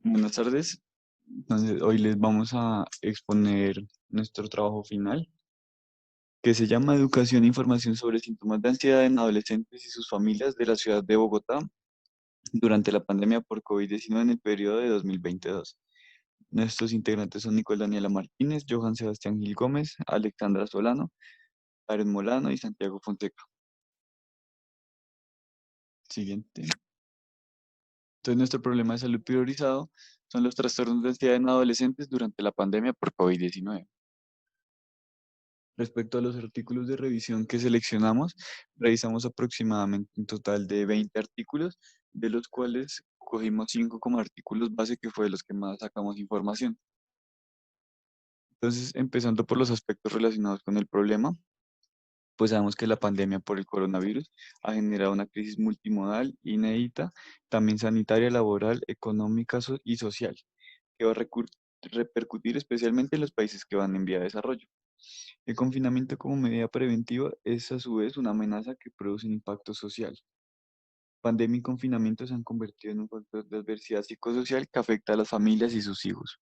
Buenas tardes. Entonces, hoy les vamos a exponer nuestro trabajo final, que se llama Educación e Información sobre síntomas de ansiedad en adolescentes y sus familias de la ciudad de Bogotá durante la pandemia por COVID-19 en el periodo de 2022. Nuestros integrantes son Nicole Daniela Martínez, Johan Sebastián Gil Gómez, Alexandra Solano, Karen Molano y Santiago Fonseca. Siguiente. Entonces, nuestro problema de salud priorizado son los trastornos de ansiedad en adolescentes durante la pandemia por COVID-19. Respecto a los artículos de revisión que seleccionamos, revisamos aproximadamente un total de 20 artículos, de los cuales cogimos 5 como artículos base, que fue de los que más sacamos información. Entonces, empezando por los aspectos relacionados con el problema, pues sabemos que la pandemia por el coronavirus ha generado una crisis multimodal inédita, también sanitaria, laboral, económica y social, que va a repercutir especialmente en los países que van en vía de desarrollo. El confinamiento como medida preventiva es a su vez una amenaza que produce un impacto social. Pandemia y confinamiento se han convertido en un factor de adversidad psicosocial que afecta a las familias y sus hijos,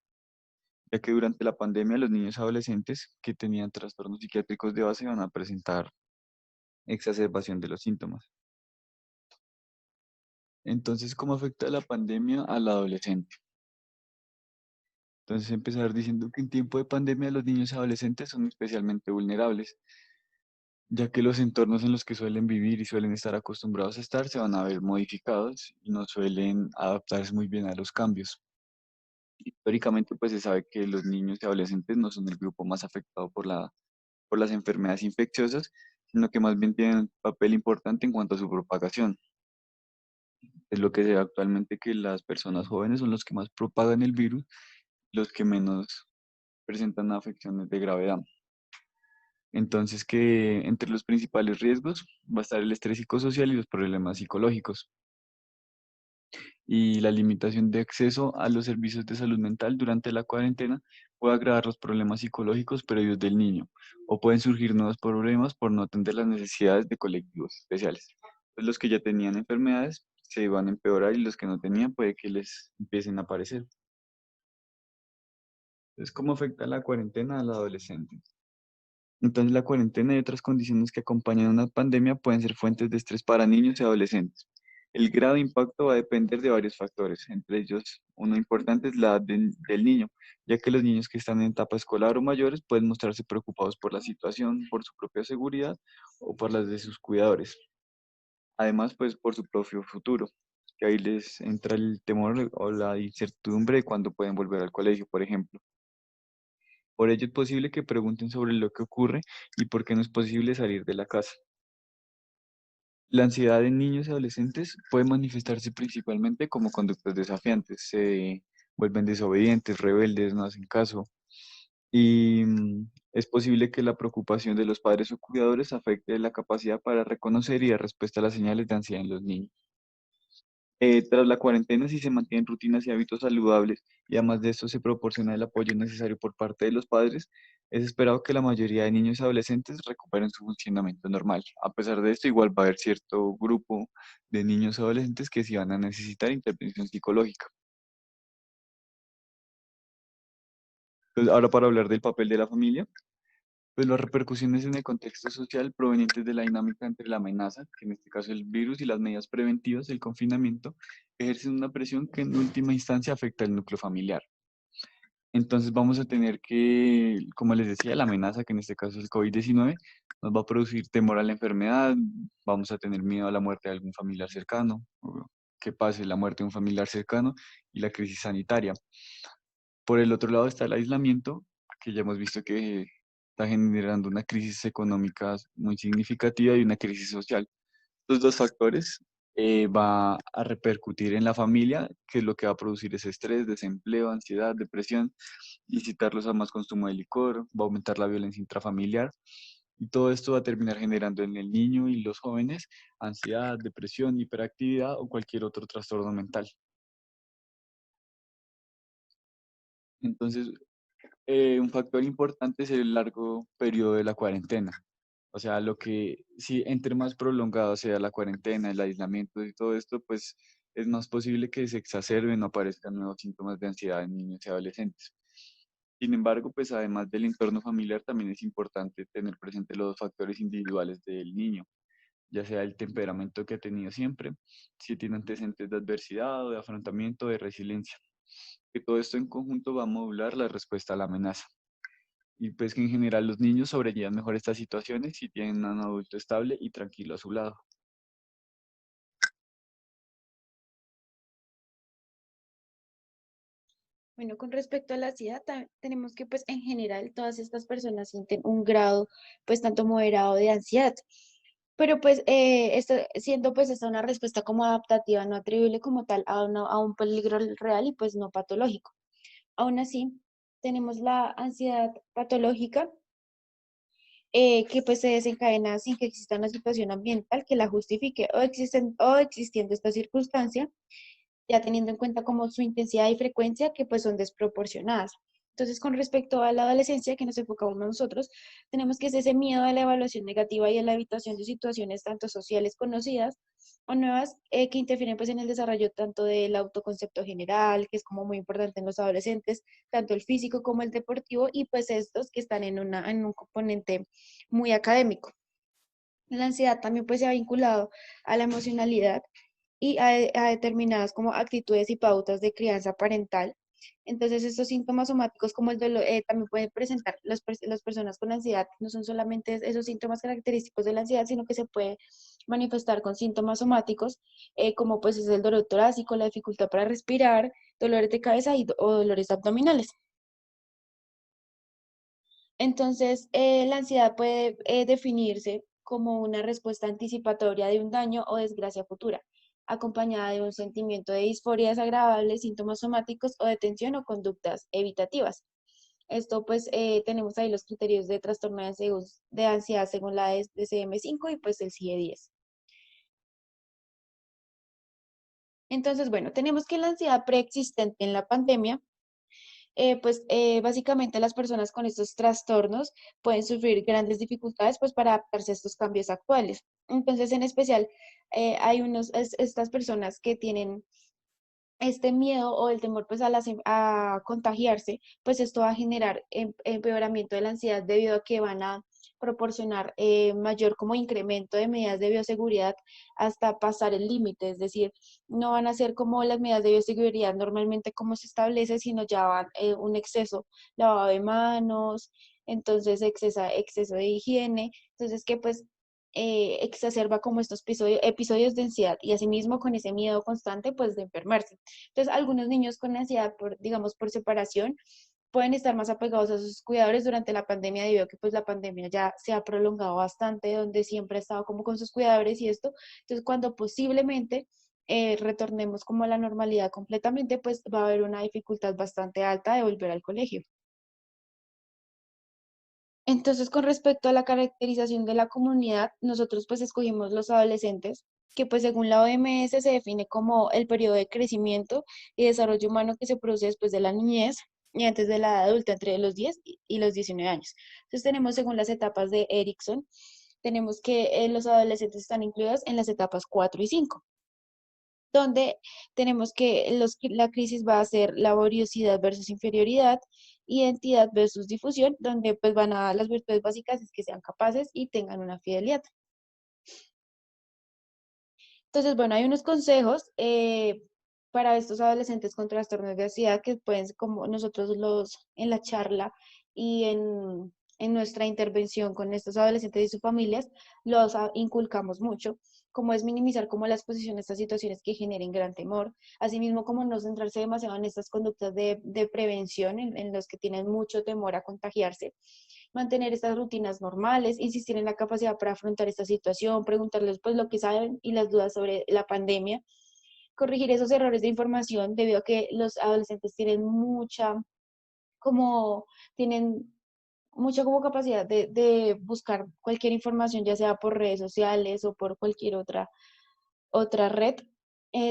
ya que durante la pandemia los niños y adolescentes que tenían trastornos psiquiátricos de base van a presentar exacerbación de los síntomas. Entonces, ¿cómo afecta la pandemia al adolescente? Entonces, empezar diciendo que en tiempo de pandemia los niños y adolescentes son especialmente vulnerables, ya que los entornos en los que suelen vivir y suelen estar acostumbrados a estar se van a ver modificados y no suelen adaptarse muy bien a los cambios. Históricamente, pues se sabe que los niños y adolescentes no son el grupo más afectado por las enfermedades infecciosas, sino que más bien tienen un papel importante en cuanto a su propagación. Es lo que se ve actualmente, que las personas jóvenes son los que más propagan el virus, los que menos presentan afecciones de gravedad. Entonces, que entre los principales riesgos va a estar el estrés psicosocial y los problemas psicológicos. Y la limitación de acceso a los servicios de salud mental durante la cuarentena puede agravar los problemas psicológicos previos del niño, o pueden surgir nuevos problemas por no atender las necesidades de colectivos especiales. Pues los que ya tenían enfermedades se van a empeorar y los que no tenían puede que les empiecen a aparecer. Entonces, ¿cómo afecta la cuarentena al adolescente? Entonces, la cuarentena y otras condiciones que acompañan a una pandemia pueden ser fuentes de estrés para niños y adolescentes. El grado de impacto va a depender de varios factores, entre ellos uno importante es la edad del niño, ya que los niños que están en etapa escolar o mayores pueden mostrarse preocupados por la situación, por su propia seguridad o por las de sus cuidadores. Además, pues por su propio futuro, que ahí les entra el temor o la incertidumbre de cuándo pueden volver al colegio, por ejemplo. Por ello es posible que pregunten sobre lo que ocurre y por qué no es posible salir de la casa. La ansiedad en niños y adolescentes puede manifestarse principalmente como conductas desafiantes. Se vuelven desobedientes, rebeldes, no hacen caso. Y es posible que la preocupación de los padres o cuidadores afecte la capacidad para reconocer y dar respuesta a las señales de ansiedad en los niños. Tras la cuarentena, si se mantienen rutinas y hábitos saludables y además de esto se proporciona el apoyo necesario por parte de los padres, es esperado que la mayoría de niños y adolescentes recuperen su funcionamiento normal. A pesar de esto, igual va a haber cierto grupo de niños y adolescentes que sí van a necesitar intervención psicológica. Entonces, ahora para hablar del papel de la familia. Pues las repercusiones en el contexto social provenientes de la dinámica entre la amenaza, que en este caso el virus, y las medidas preventivas del confinamiento, ejercen una presión que en última instancia afecta al núcleo familiar. Entonces vamos a tener que, como les decía, la amenaza, que en este caso es el COVID-19, nos va a producir temor a la enfermedad, vamos a tener miedo a la muerte de algún familiar cercano, o que pase la muerte de un familiar cercano y la crisis sanitaria. Por el otro lado está el aislamiento, que ya hemos visto que está generando una crisis económica muy significativa y una crisis social. Estos dos factores va a repercutir en la familia, que es lo que va a producir ese estrés, desempleo, ansiedad, depresión, incitarlos a más consumo de licor, va a aumentar la violencia intrafamiliar. Y todo esto va a terminar generando en el niño y los jóvenes ansiedad, depresión, hiperactividad o cualquier otro trastorno mental. Entonces, un factor importante es el largo periodo de la cuarentena. O sea, lo que, si entre más prolongado sea la cuarentena, el aislamiento y todo esto, pues es más posible que se exacerben o aparezcan nuevos síntomas de ansiedad en niños y adolescentes. Sin embargo, pues además del entorno familiar, también es importante tener presente los factores individuales del niño, ya sea el temperamento que ha tenido siempre, si tiene antecedentes de adversidad o de afrontamiento, de resiliencia, que todo esto en conjunto va a modular la respuesta a la amenaza. Y pues que en general los niños sobrellevan mejor estas situaciones si tienen a un adulto estable y tranquilo a su lado. Bueno, con respecto a la ansiedad, tenemos que pues en general todas estas personas sienten un grado pues tanto moderado de ansiedad, pero pues esto, siendo pues esta una respuesta como adaptativa, no atribuible como tal a, a un peligro real y pues no patológico. Aún así, tenemos la ansiedad patológica, que pues se desencadena sin que exista una situación ambiental que la justifique o, o existiendo esta circunstancia, ya teniendo en cuenta como su intensidad y frecuencia que pues son desproporcionadas. Entonces, con respecto a la adolescencia que nos enfocamos nosotros, tenemos que es ese miedo a la evaluación negativa y a la evitación de situaciones tanto sociales conocidas o nuevas, que interfieren pues en el desarrollo tanto del autoconcepto general, que es como muy importante en los adolescentes, tanto el físico como el deportivo, y pues estos que están en, en un componente muy académico. La ansiedad también pues se ha vinculado a la emocionalidad y a determinadas como actitudes y pautas de crianza parental. Entonces, estos síntomas somáticos como el dolor también pueden presentar las personas con ansiedad, no son solamente esos síntomas característicos de la ansiedad, sino que se puede manifestar con síntomas somáticos, como pues es el dolor torácico, la dificultad para respirar, dolores de cabeza o dolores abdominales. Entonces, la ansiedad puede definirse como una respuesta anticipatoria de un daño o desgracia futura, acompañada de un sentimiento de disforia desagradable, síntomas somáticos o de tensión o conductas evitativas. Esto, pues, tenemos ahí los criterios de trastorno de ansiedad según la DSM-5 y pues el CIE-10. Entonces, bueno, tenemos que la ansiedad preexistente en la pandemia, básicamente las personas con estos trastornos pueden sufrir grandes dificultades pues para adaptarse a estos cambios actuales. Entonces, en especial, hay estas personas que tienen este miedo o el temor pues a contagiarse, pues esto va a generar empeoramiento de la ansiedad debido a que van a proporcionar mayor como incremento de medidas de bioseguridad hasta pasar el límite, es decir, no van a ser como las medidas de bioseguridad normalmente como se establece, sino ya van un exceso, lavado de manos, entonces exceso de higiene, entonces que pues exacerba como estos episodios de ansiedad y asimismo con ese miedo constante pues de enfermarse. Entonces, algunos niños con ansiedad, por, digamos, por separación, pueden estar más apegados a sus cuidadores durante la pandemia debido a que pues la pandemia ya se ha prolongado bastante, donde siempre ha estado como con sus cuidadores y esto. Entonces, cuando posiblemente retornemos como a la normalidad completamente, pues va a haber una dificultad bastante alta de volver al colegio. Entonces, con respecto a la caracterización de la comunidad, nosotros pues escogimos los adolescentes, que pues según la OMS se define como el periodo de crecimiento y desarrollo humano que se produce después de la niñez y antes de la edad adulta, entre los 10 y los 19 años. Entonces tenemos según las etapas de Erickson, tenemos que los adolescentes están incluidos en las etapas 4 y 5, donde tenemos que la crisis va a ser laboriosidad versus inferioridad, identidad versus difusión, donde pues van a las virtudes básicas es que sean capaces y tengan una fidelidad. Entonces, bueno, hay unos consejos para estos adolescentes con trastornos de ansiedad que pueden, como nosotros los en la charla y en nuestra intervención con estos adolescentes y sus familias, los inculcamos mucho, como es minimizar como la exposición a estas situaciones que generen gran temor, asimismo como no centrarse demasiado en estas conductas de prevención en los que tienen mucho temor a contagiarse, mantener estas rutinas normales, insistir en la capacidad para afrontar esta situación, preguntarles pues lo que saben y las dudas sobre la pandemia, corregir esos errores de información debido a que los adolescentes tienen como, tienen mucha como capacidad de buscar cualquier información, ya sea por redes sociales o por cualquier otra red,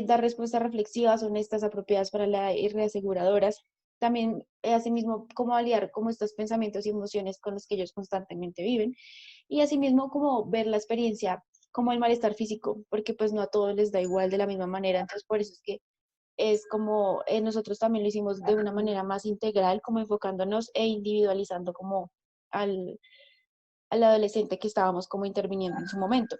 dar respuestas reflexivas, honestas, apropiadas para la y reaseguradoras. También, asimismo, cómo aliar como estos pensamientos y emociones con los que ellos constantemente viven. Y asimismo, como ver la experiencia como el malestar físico, porque pues no a todos les da igual de la misma manera, entonces por eso es que es como nosotros también lo hicimos de una manera más integral, como enfocándonos e individualizando como al, al adolescente que estábamos como interviniendo en su momento.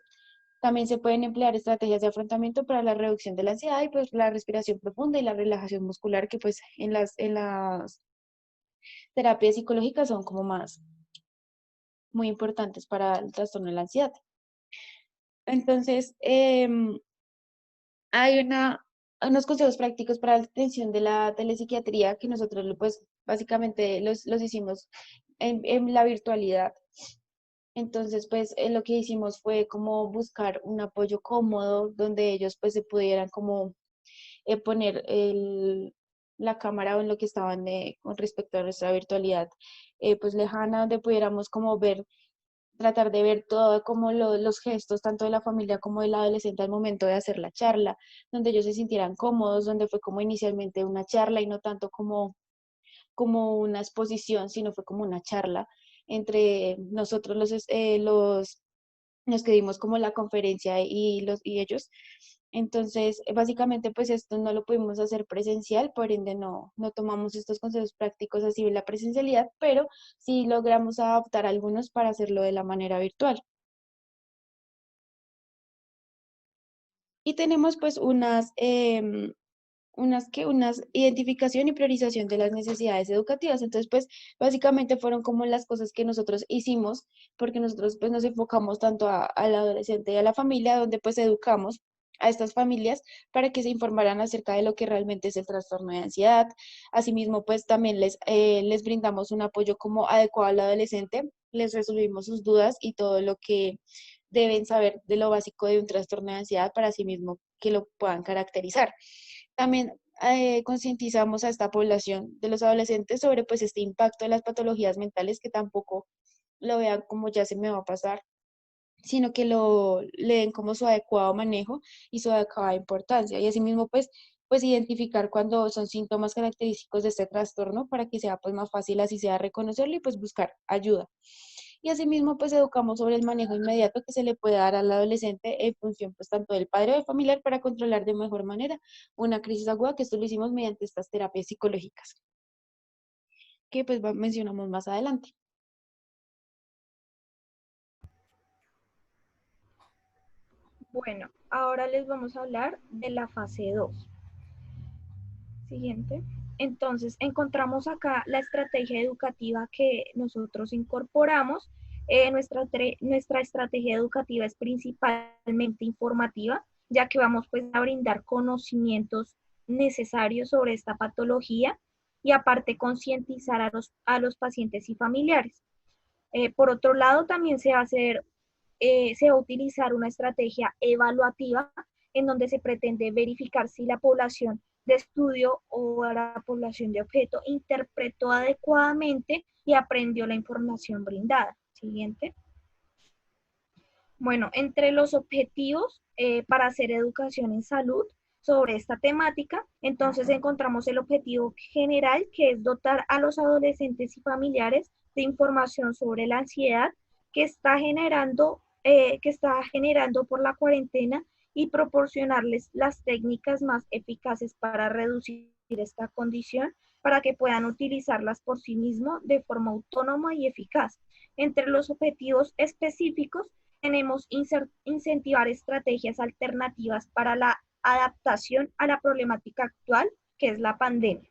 También se pueden emplear estrategias de afrontamiento para la reducción de la ansiedad y pues la respiración profunda y la relajación muscular que pues en las terapias psicológicas son como más muy importantes para el trastorno de la ansiedad. Entonces, hay unos consejos prácticos para la atención de la telepsiquiatría que nosotros pues básicamente los hicimos en la virtualidad. Entonces, pues lo que hicimos fue como buscar un apoyo cómodo donde ellos pues se pudieran como poner la cámara o en lo que estaban con respecto a nuestra virtualidad pues lejana, donde pudiéramos como ver, tratar de ver todo como los gestos tanto de la familia como del adolescente al momento de hacer la charla, donde ellos se sintieran cómodos, donde fue como inicialmente una charla y no tanto como una exposición, sino fue como una charla entre nosotros los que dimos como la conferencia y ellos. Entonces, básicamente, pues esto no lo pudimos hacer presencial, por ende no tomamos estos consejos prácticos así de la presencialidad, pero sí logramos adaptar algunos para hacerlo de la manera virtual. Y tenemos pues unas identificación y priorización de las necesidades educativas. Entonces, pues básicamente fueron como las cosas que nosotros hicimos, porque nosotros pues nos enfocamos tanto al adolescente y a la familia, donde pues educamos a estas familias para que se informaran acerca de lo que realmente es el trastorno de ansiedad. Asimismo, pues también les brindamos un apoyo como adecuado al adolescente, les resolvimos sus dudas y todo lo que deben saber de lo básico de un trastorno de ansiedad para sí mismo que lo puedan caracterizar. También concientizamos a esta población de los adolescentes sobre pues este impacto de las patologías mentales, que tampoco lo vean como ya se me va a pasar, sino que le den como su adecuado manejo y su adecuada importancia. Y asimismo pues identificar cuando son síntomas característicos de este trastorno para que sea pues más fácil así sea reconocerlo y pues buscar ayuda. Y asimismo, pues educamos sobre el manejo inmediato que se le puede dar al adolescente en función, pues tanto del padre o del familiar para controlar de mejor manera una crisis aguda, que esto lo hicimos mediante estas terapias psicológicas, que pues mencionamos más adelante. Bueno, ahora les vamos a hablar de la fase 2. Siguiente. Entonces, encontramos acá la estrategia educativa que nosotros incorporamos. Nuestra estrategia educativa es principalmente informativa, ya que vamos pues a brindar conocimientos necesarios sobre esta patología y aparte concientizar a los pacientes y familiares. Por otro lado, también se va a utilizar una estrategia evaluativa en donde se pretende verificar si la población de estudio o la población de objeto interpretó adecuadamente y aprendió la información brindada. Siguiente. Bueno, entre los objetivos para hacer educación en salud sobre esta temática, entonces encontramos el objetivo general, que es dotar a los adolescentes y familiares de información sobre la ansiedad que está generando por la cuarentena y proporcionarles las técnicas más eficaces para reducir esta condición para que puedan utilizarlas por sí mismos de forma autónoma y eficaz. Entre los objetivos específicos tenemos incentivar estrategias alternativas para la adaptación a la problemática actual, que es la pandemia.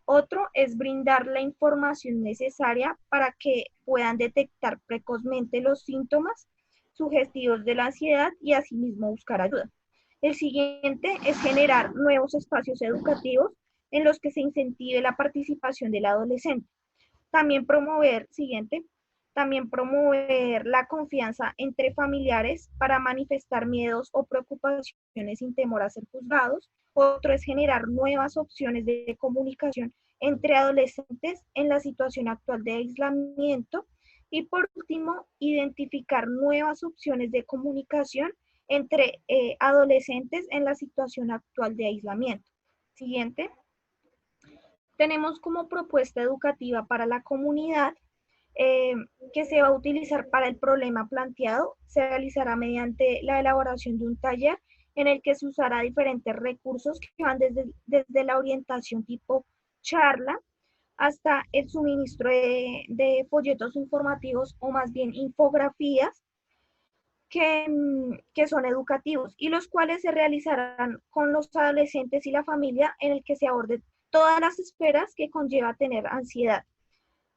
Otro es brindar la información necesaria para que puedan detectar precozmente los síntomas sugestivos de la ansiedad y asimismo buscar ayuda. El siguiente es generar nuevos espacios educativos en los que se incentive la participación del adolescente. Siguiente, también promover la confianza entre familiares para manifestar miedos o preocupaciones sin temor a ser juzgados. Otro es generar nuevas opciones de comunicación entre adolescentes en la situación actual de aislamiento. Y por último, identificar nuevas opciones de comunicación entre adolescentes en la situación actual de aislamiento. Siguiente. Tenemos como propuesta educativa para la comunidad eh, que se va a utilizar para el problema planteado se realizará mediante la elaboración de un taller en el que se usará diferentes recursos que van desde la orientación tipo charla hasta el suministro de folletos informativos o más bien infografías que son educativos y los cuales se realizarán con los adolescentes y la familia en el que se aborde todas las esferas que conlleva tener ansiedad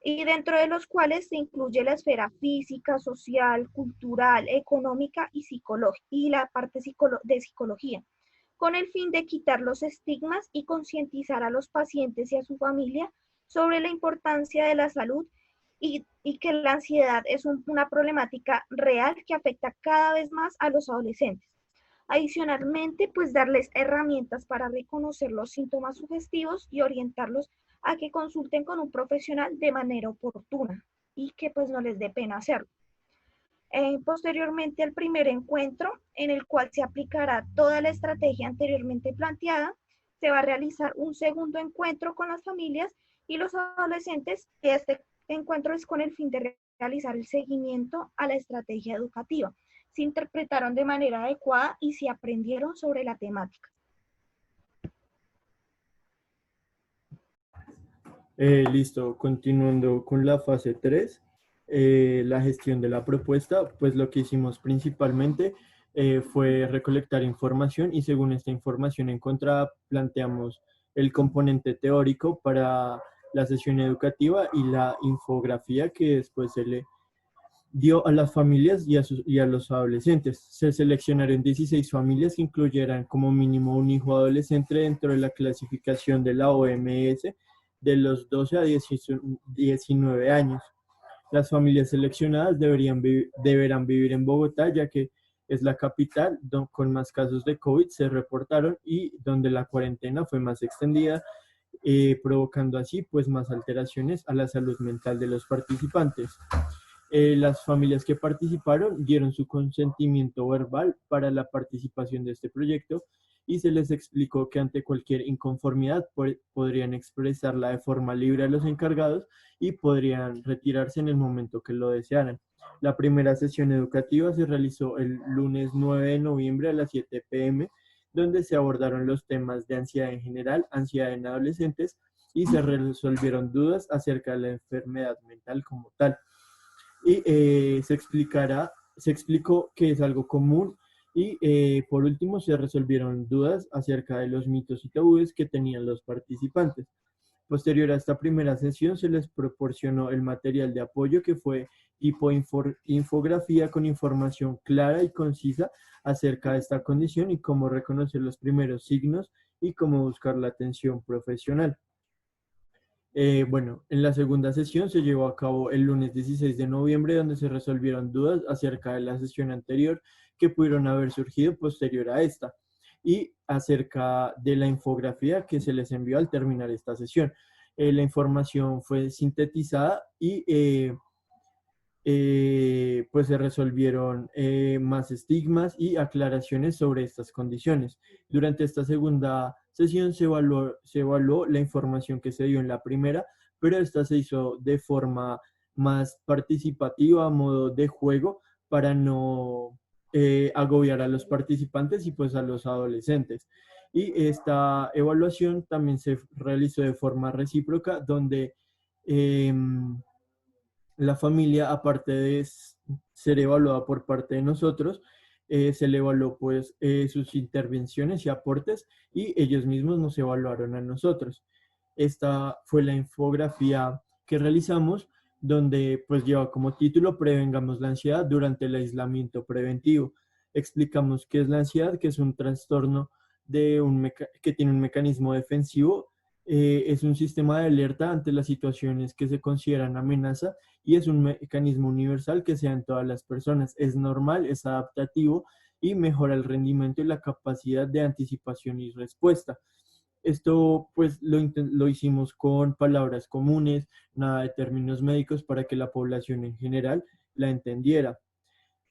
y dentro de los cuales se incluye la esfera física, social, cultural, económica y la parte de psicología, con el fin de quitar los estigmas y concientizar a los pacientes y a su familia sobre la importancia de la salud y que la ansiedad es una problemática real que afecta cada vez más a los adolescentes. Adicionalmente, pues darles herramientas para reconocer los síntomas sugestivos y orientarlos a que consulten con un profesional de manera oportuna y que pues no les dé pena hacerlo. Posteriormente al primer encuentro, en el cual se aplicará toda la estrategia anteriormente planteada, se va a realizar un segundo encuentro con las familias y los adolescentes. Este encuentro es con el fin de realizar el seguimiento a la estrategia educativa. Se interpretaron de manera adecuada y se aprendieron sobre la temática. Listo, continuando con la fase 3, la gestión de la propuesta, pues lo que hicimos principalmente fue recolectar información y según esta información encontrada planteamos el componente teórico para la sesión educativa y la infografía que después se le dio a las familias y a los adolescentes. Se seleccionaron 16 familias que incluyeran como mínimo un hijo adolescente dentro de la clasificación de la OMS de los 12 a 19 años. Las familias seleccionadas deberán vivir en Bogotá, ya que es la capital con más casos de COVID se reportaron y donde la cuarentena fue más extendida, provocando así pues más alteraciones a la salud mental de los participantes. Las familias que participaron dieron su consentimiento verbal para la participación de este proyecto y se les explicó que ante cualquier inconformidad podrían expresarla de forma libre a los encargados y podrían retirarse en el momento que lo desearan. La primera sesión educativa se realizó el lunes 9 de noviembre a las 7 p.m., donde se abordaron los temas de ansiedad en general, ansiedad en adolescentes y se resolvieron dudas acerca de la enfermedad mental como tal. Y se explicó que es algo común y por último se resolvieron dudas acerca de los mitos y tabúes que tenían los participantes. Posterior a esta primera sesión se les proporcionó el material de apoyo que fue tipo infografía con información clara y concisa acerca de esta condición y cómo reconocer los primeros signos y cómo buscar la atención profesional. Bueno, en la segunda sesión se llevó a cabo el lunes 16 de noviembre, donde se resolvieron dudas acerca de la sesión anterior que pudieron haber surgido posterior a esta y acerca de la infografía que se les envió al terminar esta sesión. La información fue sintetizada y pues se resolvieron más estigmas y aclaraciones sobre estas condiciones. Durante esta segunda sesión se evaluó la información que se dio en la primera, pero esta se hizo de forma más participativa, a modo de juego, para no agobiar a los participantes y pues a los adolescentes. Y esta evaluación también se realizó de forma recíproca, donde la familia, aparte de ser evaluada por parte de nosotros, se le evaluó pues sus intervenciones y aportes y ellos mismos nos evaluaron a nosotros. Esta fue la infografía que realizamos, donde pues lleva como título Prevengamos la ansiedad durante el aislamiento preventivo. Explicamos qué es la ansiedad, que es un trastorno que tiene un mecanismo defensivo, es un sistema de alerta ante las situaciones que se consideran amenaza y es un mecanismo universal que se da en todas las personas. Es normal, es adaptativo y mejora el rendimiento y la capacidad de anticipación y respuesta. Esto pues lo hicimos con palabras comunes, nada de términos médicos para que la población en general la entendiera.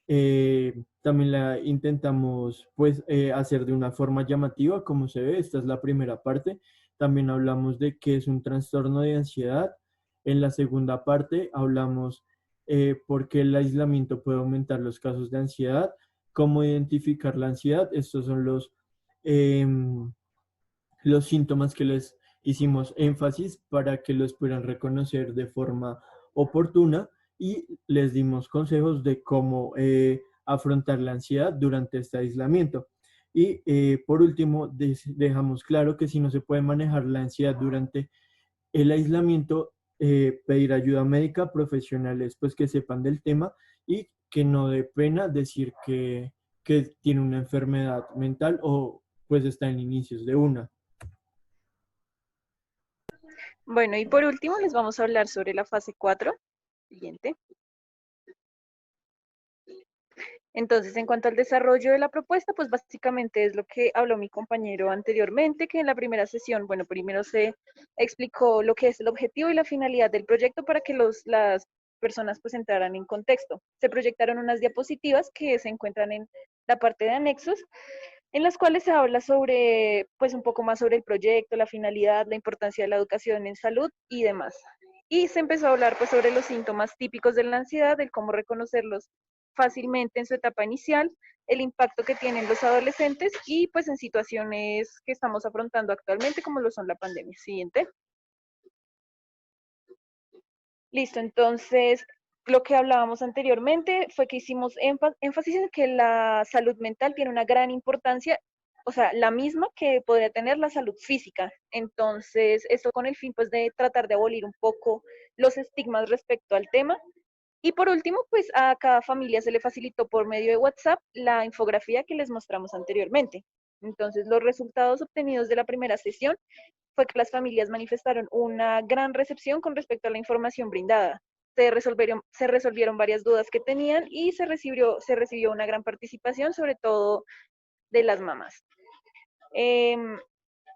También la intentamos pues hacer de una forma llamativa, como se ve, esta es la primera parte. También hablamos de qué es un trastorno de ansiedad, En la segunda parte hablamos por qué el aislamiento puede aumentar los casos de ansiedad, cómo identificar la ansiedad. Estos son los síntomas que les hicimos énfasis para que los puedan reconocer de forma oportuna y les dimos consejos de cómo afrontar la ansiedad durante este aislamiento. Y por último, dejamos claro que si no se puede manejar la ansiedad durante el aislamiento, pedir ayuda médica, profesionales pues que sepan del tema y que no dé pena decir que tiene una enfermedad mental o pues está en inicios de una. Bueno, y por último les vamos a hablar sobre la fase 4. Siguiente. Entonces, en cuanto al desarrollo de la propuesta, pues básicamente es lo que habló mi compañero anteriormente, que en la primera sesión, bueno, primero se explicó lo que es el objetivo y la finalidad del proyecto para que las personas pues entraran en contexto. Se proyectaron unas diapositivas que se encuentran en la parte de anexos, en las cuales se habla sobre, pues un poco más sobre el proyecto, la finalidad, la importancia de la educación en salud y demás. Y se empezó a hablar pues sobre los síntomas típicos de la ansiedad, el cómo reconocerlos fácilmente en su etapa inicial, el impacto que tienen los adolescentes y pues en situaciones que estamos afrontando actualmente como lo son la pandemia. Siguiente. Listo, entonces lo que hablábamos anteriormente fue que hicimos énfasis en que la salud mental tiene una gran importancia, o sea, la misma que podría tener la salud física. Entonces, esto con el fin pues de tratar de abolir un poco los estigmas respecto al tema. Y por último, pues a cada familia se le facilitó por medio de WhatsApp la infografía que les mostramos anteriormente. Entonces, los resultados obtenidos de la primera sesión fue que las familias manifestaron una gran recepción con respecto a la información brindada. Se resolvieron varias dudas que tenían y se recibió una gran participación, sobre todo de las mamás.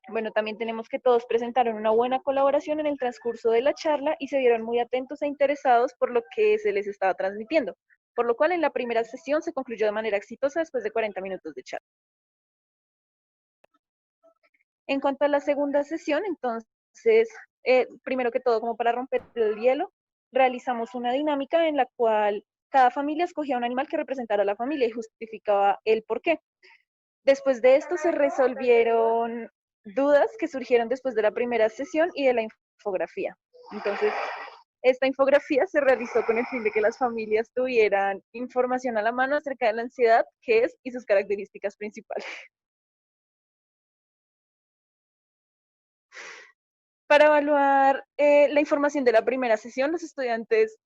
Bueno, también tenemos que todos presentaron una buena colaboración en el transcurso de la charla y se vieron muy atentos e interesados por lo que se les estaba transmitiendo, por lo cual en la primera sesión se concluyó de manera exitosa después de 40 minutos de charla. En cuanto a la segunda sesión, entonces, primero que todo, como para romper el hielo, realizamos una dinámica en la cual cada familia escogía un animal que representara a la familia y justificaba el por qué. Después de esto se resolvieron dudas que surgieron después de la primera sesión y de la infografía. Entonces, esta infografía se realizó con el fin de que las familias tuvieran información a la mano acerca de la ansiedad, qué es y sus características principales. Para evaluar la información de la primera sesión, los estudiantes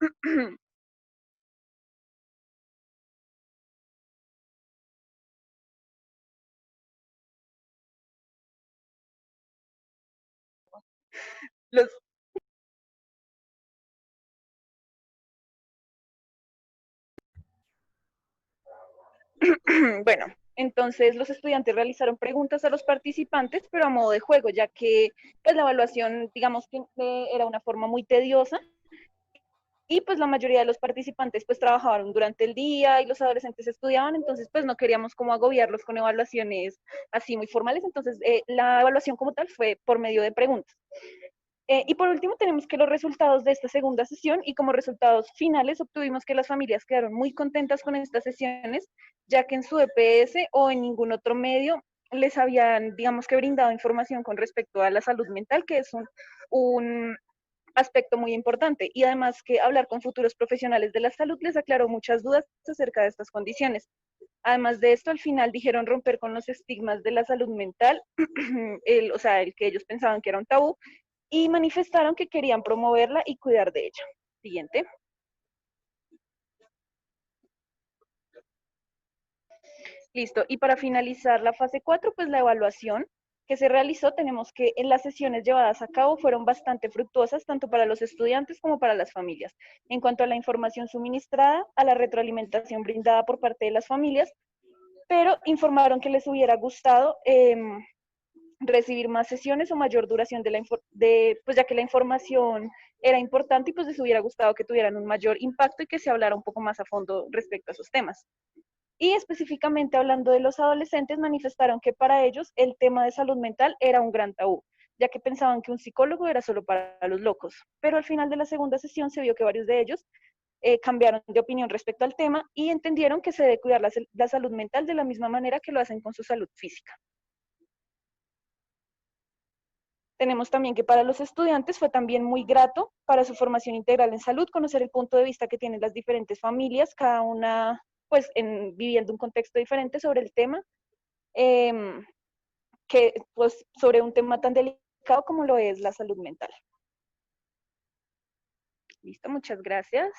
los bueno, entonces los estudiantes realizaron preguntas a los participantes, pero a modo de juego, ya que pues la evaluación, digamos que era una forma muy tediosa y pues la mayoría de los participantes pues trabajaban durante el día y los adolescentes estudiaban, entonces pues no queríamos como agobiarlos con evaluaciones así muy formales, entonces la evaluación como tal fue por medio de preguntas. Y por último tenemos que los resultados de esta segunda sesión y como resultados finales obtuvimos que las familias quedaron muy contentas con estas sesiones, ya que en su EPS o en ningún otro medio les habían, digamos que brindado información con respecto a la salud mental, que es un aspecto muy importante. Y además que hablar con futuros profesionales de la salud les aclaró muchas dudas acerca de estas condiciones. Además de esto, al final dijeron romper con los estigmas de la salud mental, o sea, el que ellos pensaban que era un tabú, y manifestaron que querían promoverla y cuidar de ella. Siguiente. Listo. Y para finalizar la fase 4, pues la evaluación que se realizó, tenemos que en las sesiones llevadas a cabo fueron bastante fructuosas, tanto para los estudiantes como para las familias. En cuanto a la información suministrada, a la retroalimentación brindada por parte de las familias, pero informaron que les hubiera gustado recibir más sesiones o mayor duración pues ya que la información era importante y pues les hubiera gustado que tuvieran un mayor impacto y que se hablara un poco más a fondo respecto a esos temas. Y específicamente hablando de los adolescentes, manifestaron que para ellos el tema de salud mental era un gran tabú, ya que pensaban que un psicólogo era solo para los locos. Pero al final de la segunda sesión se vio que varios de ellos cambiaron de opinión respecto al tema y entendieron que se debe cuidar la salud mental de la misma manera que lo hacen con su salud física. Tenemos también que para los estudiantes fue también muy grato para su formación integral en salud conocer el punto de vista que tienen las diferentes familias, cada una pues viviendo un contexto diferente sobre el tema, que pues sobre un tema tan delicado como lo es la salud mental. Listo, muchas gracias.